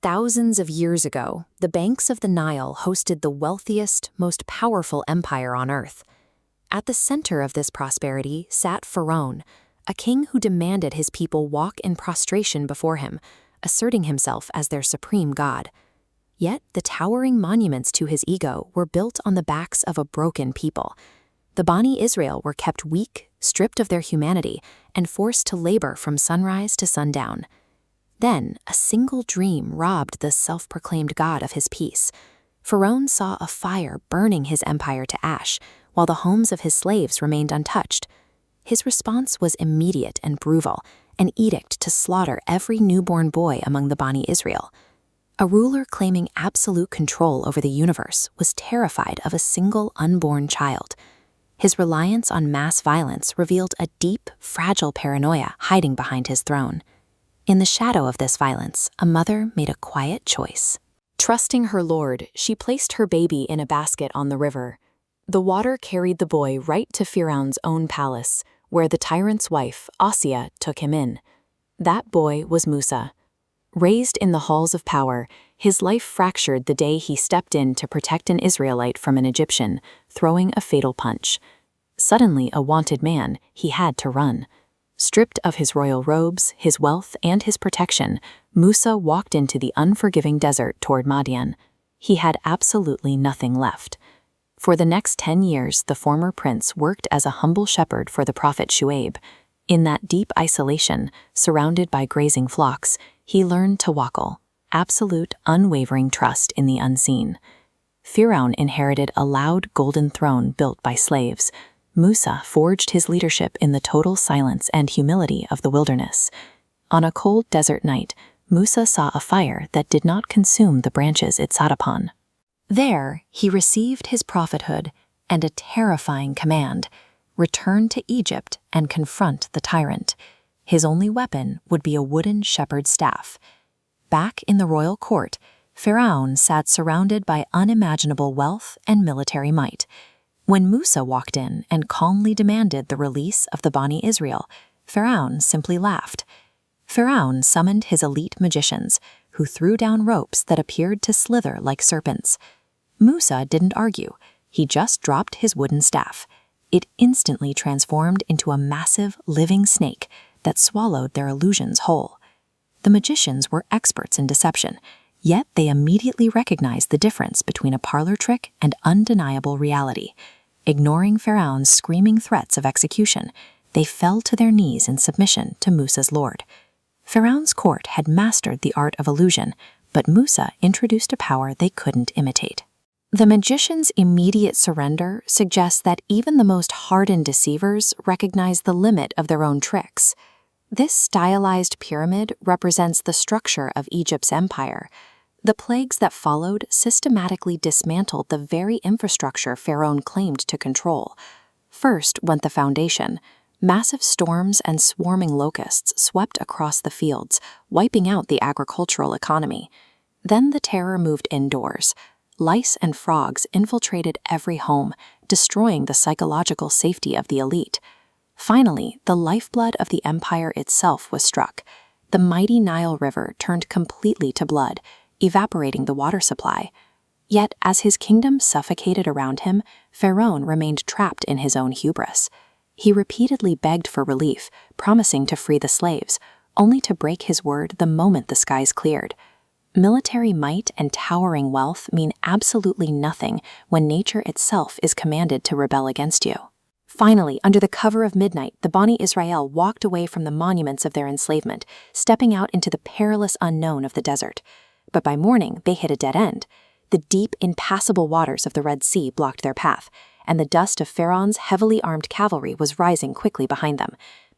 Thousands of years ago, the banks of the Nile hosted the wealthiest, most powerful empire on earth. At the center of this prosperity sat Pharaoh, a king who demanded his people walk in prostration before him, asserting himself as their supreme god. Yet the towering monuments to his ego were built on the backs of a broken people. The Bani Israel were kept weak, stripped of their humanity, and forced to labor from sunrise to sundown. Then, a single dream robbed the self-proclaimed god of his peace. Pharaoh saw a fire burning his empire to ash, while the homes of his slaves remained untouched. His response was immediate and brutal, an edict to slaughter every newborn boy among the Bani Israel. A ruler claiming absolute control over the universe was terrified of a single unborn child. His reliance on mass violence revealed a deep, fragile paranoia hiding behind his throne. In the shadow of this violence, a mother made a quiet choice. Trusting her lord, she placed her baby in a basket on the river. The water carried the boy right to Pharaoh's own palace, where the tyrant's wife, Assia, took him in. That boy was Musa. Raised in the halls of power, his life fractured the day he stepped in to protect an Israelite from an Egyptian, throwing a fatal punch. Suddenly a wanted man, he had to run. Stripped of his royal robes, his wealth, and his protection, Musa walked into the unforgiving desert toward Madian. He had absolutely nothing left. For the next 10 years, the former prince worked as a humble shepherd for the prophet Shuaib. In that deep isolation, surrounded by grazing flocks, he learned tawakkul, absolute, unwavering trust in the unseen. Pharaoh inherited a loud golden throne built by slaves. Musa forged his leadership in the total silence and humility of the wilderness. On a cold desert night, Musa saw a fire that did not consume the branches it sat upon. There, he received his prophethood and a terrifying command: return to Egypt and confront the tyrant. His only weapon would be a wooden shepherd's staff. Back in the royal court, Pharaoh sat surrounded by unimaginable wealth and military might. When Musa walked in and calmly demanded the release of the Bani Israel, Pharaoh simply laughed. Pharaoh summoned his elite magicians, who threw down ropes that appeared to slither like serpents. Musa didn't argue. He just dropped his wooden staff. It instantly transformed into a massive, living snake that swallowed their illusions whole. The magicians were experts in deception, yet they immediately recognized the difference between a parlor trick and undeniable reality. Ignoring Pharaoh's screaming threats of execution, they fell to their knees in submission to Musa's lord. Pharaoh's court had mastered the art of illusion, but Musa introduced a power they couldn't imitate. The magicians' immediate surrender suggests that even the most hardened deceivers recognize the limit of their own tricks. This stylized pyramid represents the structure of Egypt's empire. The plagues that followed systematically dismantled the very infrastructure Pharaoh claimed to control. First went the foundation. Massive storms and swarming locusts swept across the fields, wiping out the agricultural economy. Then the terror moved indoors. Lice and frogs infiltrated every home, destroying the psychological safety of the elite. Finally, the lifeblood of the empire itself was struck. The mighty Nile River turned completely to blood, evaporating the water supply. Yet, as his kingdom suffocated around him, Pharaoh remained trapped in his own hubris. He repeatedly begged for relief, promising to free the slaves, only to break his word the moment the skies cleared. Military might and towering wealth mean absolutely nothing when nature itself is commanded to rebel against you. Finally, under the cover of midnight, the Bani Israel walked away from the monuments of their enslavement, stepping out into the perilous unknown of the desert. But by morning, they hit a dead end. The deep, impassable waters of the Red Sea blocked their path, and the dust of Pharaoh's heavily armed cavalry was rising quickly behind them.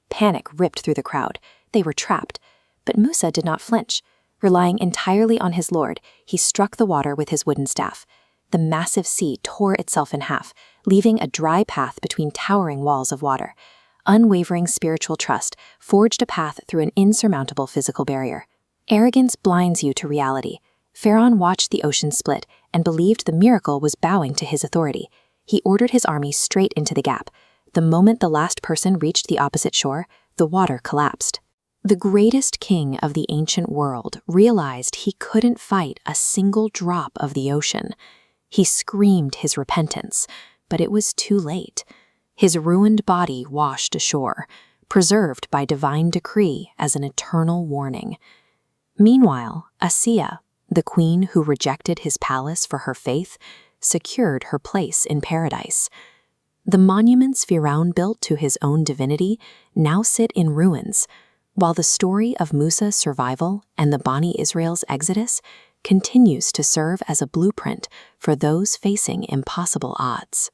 Panic ripped through the crowd. They were trapped. But Musa did not flinch. Relying entirely on his lord, he struck the water with his wooden staff. The massive sea tore itself in half, leaving a dry path between towering walls of water. Unwavering spiritual trust forged a path through an insurmountable physical barrier. Arrogance blinds you to reality. Pharaoh watched the ocean split and believed the miracle was bowing to his authority. He ordered his army straight into the gap. The moment the last person reached the opposite shore, the water collapsed. The greatest king of the ancient world realized he couldn't fight a single drop of the ocean. He screamed his repentance, but it was too late. His ruined body washed ashore, preserved by divine decree as an eternal warning. Meanwhile, Asiya, the queen who rejected his palace for her faith, secured her place in paradise. The monuments Pharaoh built to his own divinity now sit in ruins, while the story of Musa's survival and the Bani Israel's exodus continues to serve as a blueprint for those facing impossible odds.